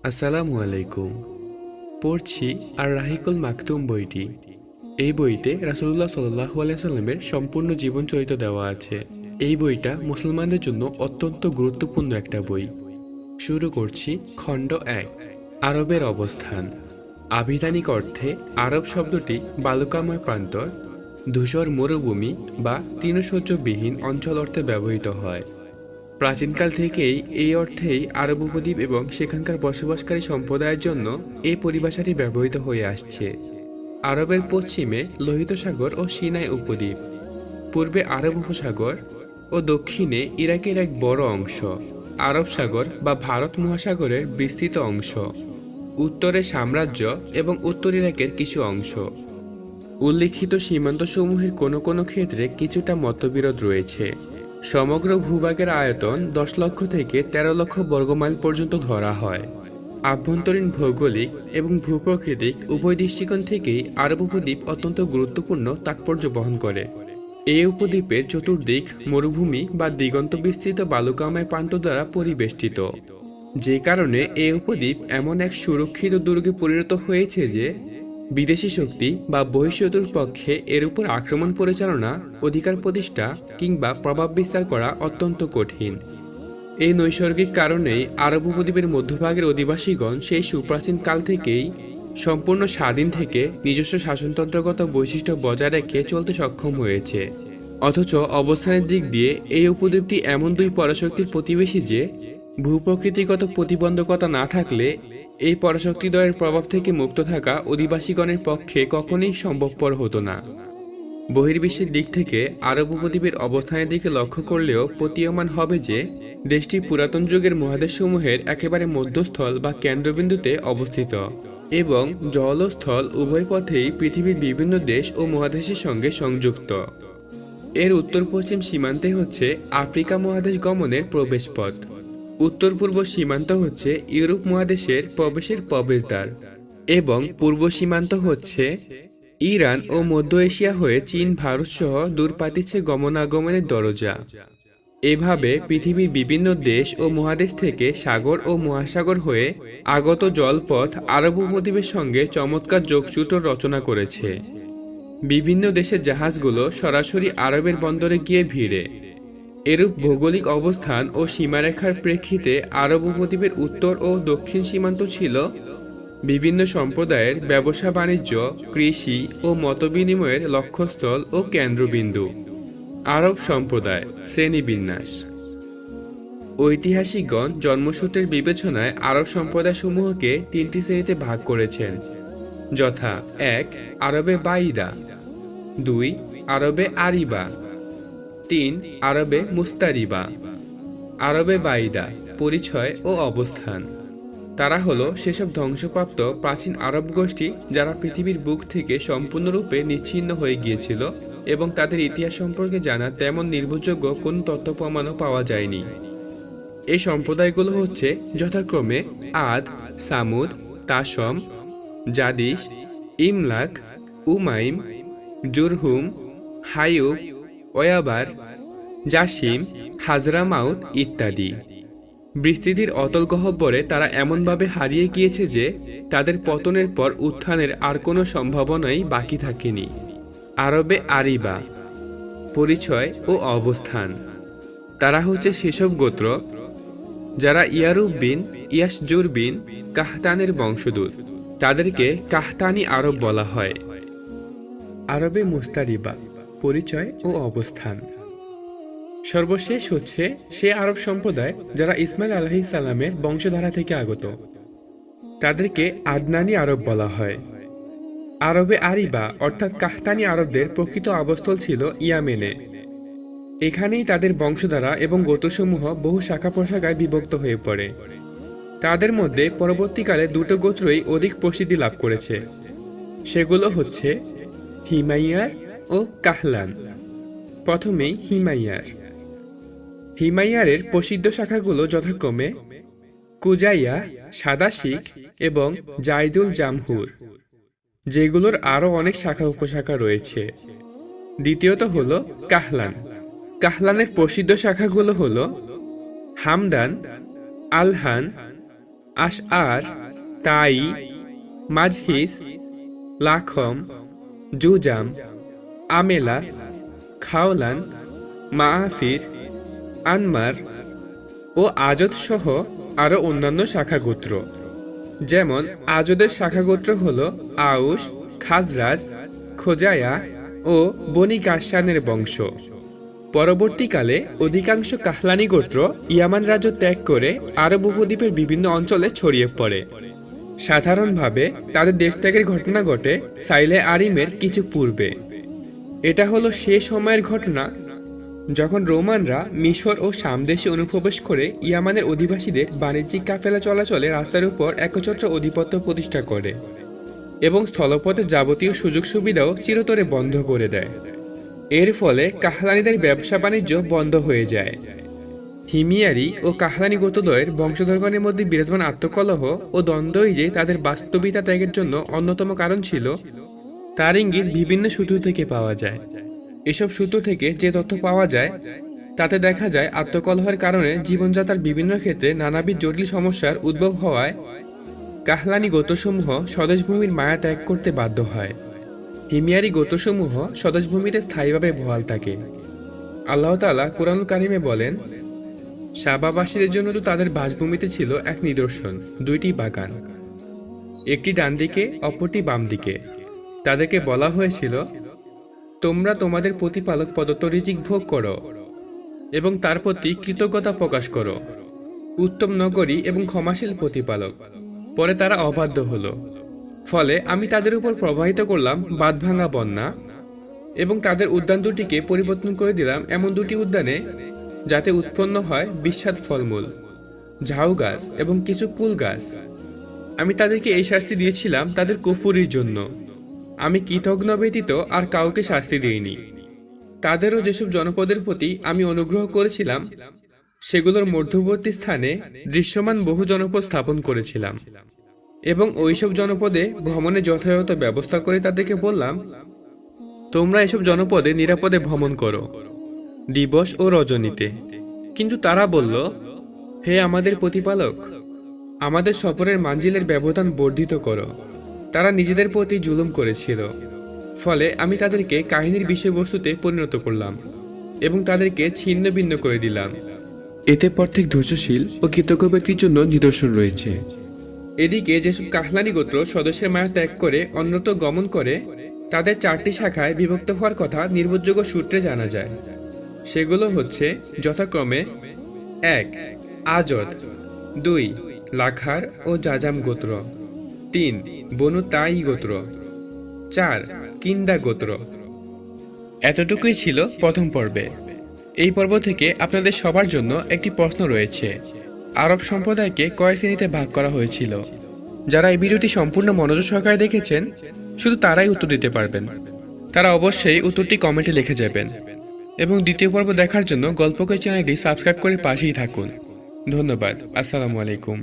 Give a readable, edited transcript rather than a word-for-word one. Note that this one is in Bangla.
আসসালামু আলাইকুম। পড়ছি আর রাহিকুল মাকতুম বইটি। এই বইতে রাসূলুল্লাহ সাল্লাল্লাহু আলাইহি সাল্লামের সম্পূর্ণ জীবন চরিত্র দেওয়া আছে। এই বইটা মুসলমানদের জন্য অত্যন্ত গুরুত্বপূর্ণ একটা বই। শুরু করছি খণ্ড ১, আরবের অবস্থান। আভিধানিক অর্থে আরব শব্দটি বালুকাময় প্রান্তর, ধূসর মরুভূমি বা তৃণশয্যবিহীন অঞ্চল অর্থে ব্যবহৃত হয়। প্রাচীনকাল থেকেই এই অর্থেই আরব উপদ্বীপ এবং সেখানকার বসবাসকারী সম্প্রদায়ের জন্য এই পরিভাষাটি ব্যবহৃত হয়ে আসছে। আরবের পশ্চিমে লোহিত সাগর ও সিনাই উপদ্বীপ, পূর্বে আরব উপসাগর ও দক্ষিণে ইরাকের এক বড় অংশ, আরব সাগর বা ভারত মহাসাগরের বিস্তৃত অংশ, উত্তরে সাম্রাজ্য এবং উত্তর ইরাকের কিছু অংশ। উল্লিখিত সীমান্তসমূহের কোনো কোনো ক্ষেত্রে কিছুটা মতবিরোধ রয়েছে। সমগ্র ভূভাগের আয়তন 10 লক্ষ থেকে 13 লক্ষ বর্গমাইল পর্যন্ত ধরা হয়। আভ্যন্তরীণ ভৌগোলিক এবং ভূপ্রাকৃতিক উভয় দৃষ্টিকোণ থেকেই আরব উপদ্বীপ অত্যন্ত গুরুত্বপূর্ণ তাৎপর্য বহন করে। এই উপদ্বীপের চতুর্দিক মরুভূমি বা দিগন্ত বিস্তৃত বালুকাময় প্রান্ত দ্বারা পরিবেষ্টিত, যে কারণে এই উপদ্বীপ এমন এক সুরক্ষিত দুর্গে পরিণত হয়েছে যে বিদেশি শক্তি বা বহিঃশত্রুর পক্ষে এর উপর আক্রমণ পরিচালনা, অধিকার প্রতিষ্ঠা কিংবা প্রভাব বিস্তার করা অত্যন্ত কঠিন। এই নৈসর্গিক কারণেই আরব উপদ্বীপের মধ্যভাগের অধিবাসীগণ সেই সুপ্রাচীন কাল থেকেই সম্পূর্ণ স্বাধীন থেকে নিজস্ব শাসনতন্ত্রগত বৈশিষ্ট্য বজায় রেখে চলতে সক্ষম হয়েছে। অথচ অবস্থানের দিক দিয়ে এই উপদ্বীপটি এমন দুই পরাশক্তির প্রতিবেশী যে ভূপ্রকৃতিগত প্রতিবন্ধকতা না থাকলে এই পরাশক্তিদ্বয়ের প্রভাব থেকে মুক্ত থাকা অধিবাসীগণের পক্ষে কখনোই সম্ভবপর হতো না। বহির্বিশ্বের দিক থেকে আরব উপদ্বীপের অবস্থানের দিকে লক্ষ্য করলেও প্রতীয়মান হবে যে দেশটি পুরাতন যুগের মহাদেশসমূহের একেবারে মধ্যস্থল বা কেন্দ্রবিন্দুতে অবস্থিত এবং জল ও স্থল উভয় পথেই পৃথিবীর বিভিন্ন দেশ ও মহাদেশের সঙ্গে সংযুক্ত। এর উত্তর পশ্চিম সীমান্তে হচ্ছে আফ্রিকা মহাদেশ গমনের প্রবেশপথ, উত্তর পূর্ব সীমান্ত হচ্ছে ইউরোপ মহাদেশের প্রবেশের প্রবেশদ্বার এবং পূর্ব সীমান্ত হচ্ছে ইরান ও মধ্য এশিয়া হয়ে চীন ভারত সহ দূর প্রাচ্যে গমনাগমনের দরজা। এভাবে পৃথিবীর বিভিন্ন দেশ ও মহাদেশ থেকে সাগর ও মহাসাগর হয়ে আগত জলপথ আরব উপদ্বীপের সঙ্গে চমৎকার যোগসূত্র রচনা করেছে। বিভিন্ন দেশের জাহাজগুলো সরাসরি আরবের বন্দরে গিয়ে ভিড়ে। এরূপ ভৌগোলিক অবস্থান ও সীমারেখার প্রেক্ষিতে আরব উপদ্বীপের উত্তর ও দক্ষিণ সীমান্ত ছিল বিভিন্ন সম্প্রদায়ের ব্যবসা বাণিজ্য, কৃষি ও মতবিনিময়ের লক্ষ্যস্থল ও কেন্দ্রবিন্দু। আরব সম্প্রদায় শ্রেণীবিন্যাস। ঐতিহাসিকগণ জন্মসূত্রের বিবেচনায় আরব সম্প্রদায়সমূহকে 3টি শ্রেণীতে ভাগ করেছেন, যথা 1. আরবে বাইদা, 2. আরবে আরিবা, 3. আরবে মুস্তারিবা। আরবে বাইদা পরিচয় ও অবস্থান। তারা হলো সেসব ধ্বংসপ্রাপ্ত প্রাচীন আরব গোষ্ঠী যারা পৃথিবীর বুক থেকে সম্পূর্ণরূপে নিচ্ছিন্ন হয়ে গিয়েছিল এবং তাদের ইতিহাস সম্পর্কে জানার তেমন নির্ভরযোগ্য কোনো তথ্য প্রমাণও পাওয়া যায়নি। এই সম্প্রদায়গুলো হচ্ছে যথাক্রমে আদ, সামুদ, তাসম, জাদিস, ইমলাক, উমাইম, জুরহুম, হায়ুব, ওয়াবার, জাসিম, হাজরামাউত ইত্যাদি। বিস্তৃতির অতল গহ্বরে তারা এমনভাবে হারিয়ে গিয়েছে যে তাদের পতনের পর উত্থানের আর কোনো সম্ভাবনাই বাকি থাকেনি। আরবে আরিবা পরিচয় ও অবস্থান। তারা হচ্ছে সেসব গোত্র যারা ইয়ারুব বিন ইয়াসজুর বিন কাহতানের বংশধর। তাদেরকে কাহতানি আরব বলা হয়। আরবে মুস্তারিবা পরিচয় ও অবস্থান। সর্বশেষ হচ্ছে সে আরব সম্প্রদায় যারা ইসমাইল আলাইহিস সালামের বংশধারা থেকে আগত। তাদেরকে আদনানি আরব বলা হয়। আরবে আরিবা অর্থাৎ কাহতানি আরবদের প্রকৃত আবাসস্থল ছিল ইয়ামেনে। এখানেই তাদের বংশধারা এবং গোত্রসমূহ বহু শাখা প্রশাখায় বিভক্ত হয়ে পড়ে। তাদের মধ্যে পরবর্তীকালে দুটো গোত্রই অধিক প্রসিদ্ধি লাভ করেছে। সেগুলো হচ্ছে হিমাইয়ার ও কাহলান। প্রথমেই হিমাইয়ার। হিমাইয়ারের প্রসিদ্ধ শাখাগুলো যথাক্রমে কুজাইয়া, সাদা শিখ এবং জাইদুল জামহুর, যেগুলোর আরও অনেক শাখা উপশাখা রয়েছে। দ্বিতীয়ত হলো কাহলান। কাহলানের প্রসিদ্ধ শাখাগুলো হলো হামদান, আলহান, আশআর, তাই, মাজহিস, লাখম, জুজাম, আমেলা, খাওলান, মাআফির, আনমার ও আজদ সহ আরও অন্যান্য শাখা গোত্র। যেমন আজদের শাখা গোত্র হল আউস, খাজরাজ, খোজায়া ও বনি গাসসানের বংশ। পরবর্তীকালে অধিকাংশ কাহলানি গোত্র ইয়ামান রাজ্য ত্যাগ করে আরব উপদ্বীপের বিভিন্ন অঞ্চলে ছড়িয়ে পড়ে। সাধারণভাবে তাদের দেশ ত্যাগের ঘটনা ঘটে সাইলে আরিমের কিছু পূর্বে। এটা হলো সে সময়ের ঘটনা যখন রোমানরা মিশর ও সামদেশে অনুপ্রবেশ করে ইয়ামানের অধিবাসীদের বাণিজ্যিক কাফেলা চলাচলে রাস্তার উপর একচ্ছত্র আধিপত্য প্রতিষ্ঠা করে এবং স্থলপথে যাবতীয় সুযোগ সুবিধাও চিরতরে বন্ধ করে দেয়। এর ফলে কাহলানিদের ব্যবসা বাণিজ্য বন্ধ হয়ে যায়। হিমিয়ারি ও কাহলানি গোত্রদ্বয়ের বংশধরগণের মধ্যে বিরাজমান আত্মকলহ ও দ্বন্দ্বই যে তাদের বাস্তবিকতা ত্যাগের জন্য অন্যতম কারণ ছিল, তার ইঙ্গিত বিভিন্ন সূত্র থেকে পাওয়া যায়। এসব সূত্র থেকে যে তথ্য পাওয়া যায় তাতে দেখা যায় আত্মকলহের কারণে জীবনযাত্রার বিভিন্ন ক্ষেত্রে নানাবিধ জটিল সমস্যার উদ্ভব হওয়ায় কাহলানি গোত্রসমূহ স্বদেশভূমির মায়া ত্যাগ করতে বাধ্য হয়। হিমিয়ারি গোত্রসমূহ স্বদেশভূমিতে স্থায়ীভাবে বহাল থাকে। আল্লাহ তাআলা কুরআনুল কারিমে বলেন, সাবাবাসীদের জন্য তো তাদের বাসভূমিতে ছিল এক নিদর্শন, দুইটি বাগান, একটি ডান দিকে অপরটি বাম দিকে। তাদেরকে বলা হয়েছিল, তোমরা তোমাদের প্রতিপালক প্রদত্ত রিজিক ভোগ করো এবং তার প্রতি কৃতজ্ঞতা প্রকাশ করো, উত্তম নগরী এবং ক্ষমাশীল প্রতিপালক। পরে তারা অবাধ্য হলো, ফলে আমি তাদের উপর প্রবাহিত করলাম বাঁধভাঙা বন্যা এবং তাদের উদ্যান দুটিকে পরিবর্তন করে দিলাম এমন দুটি উদ্যানে যাতে উৎপন্ন হয় বিস্বাদ ফলমূল, ঝাউ গাছ এবং কিছু কুল গাছ। আমি তাদেরকে এই শাস্তি দিয়েছিলাম তাদের কুফরির জন্য। আমি কৃতজ্ঞ ব্যতীত আর কাউকে শাস্তি দিইনি। তাদেরও যেসব জনপদের প্রতি আমি অনুগ্রহ করেছিলাম সেগুলোর মধ্যবর্তী স্থানে দৃশ্যমান বহু জনপদ স্থাপন করেছিলাম এবং ওইসব জনপদে ভ্রমণের যথাযথ ব্যবস্থা করে তাদেরকে বললাম, তোমরা এসব জনপদে নিরাপদে ভ্রমণ করো দিবস ও রজনীতে। কিন্তু তারা বলল, হে আমাদের প্রতিপালক, আমাদের সফরের মানজিলের ব্যবধান বর্ধিত করো। তারা নিজেদের প্রতি জুলুম করেছিল, ফলে আমি তাদেরকে কাহিনীর বিষয়বস্তুতে পরিণত করলাম এবং তাদেরকে ছিন্ন ভিন্ন করে দিলাম। এতে প্রত্যেক ধৈর্যশীল ও কৃতজ্ঞ ব্যক্তির জন্য নিদর্শন রয়েছে। এদিকে যেসব কাহলানি গোত্র স্বদেশের মায়া ত্যাগ করে অন্যত্র গমন করে তাদের 4টি শাখায় বিভক্ত হওয়ার কথা নির্ভরযোগ্য সূত্রে জানা যায়। সেগুলো হচ্ছে যথাক্রমে 1. আজদ, 2. লাখার ও জাজাম গোত্র, 3. বনু তাই গোত্র, 4. কিন্দা গোত্র। এতটুকুই ছিল প্রথম পর্বে। এই পর্ব থেকে আপনাদের সবার জন্য একটি প্রশ্ন রয়েছে। আরব সম্প্রদায়কে কয় শ্রেণীতে ভাগ করা হয়েছিল? যারা এই ভিডিওটি সম্পূর্ণ মনোযোগ সহকারে দেখেছেন শুধু তারাই উত্তর দিতে পারবেন। তারা অবশ্যই উত্তরটি কমেন্টে লিখে যাবেন এবং দ্বিতীয় পর্ব দেখার জন্য গল্পকই চ্যানেলটি সাবস্ক্রাইব করে পাশেই থাকুন। ধন্যবাদ। আসসালামু আলাইকুম।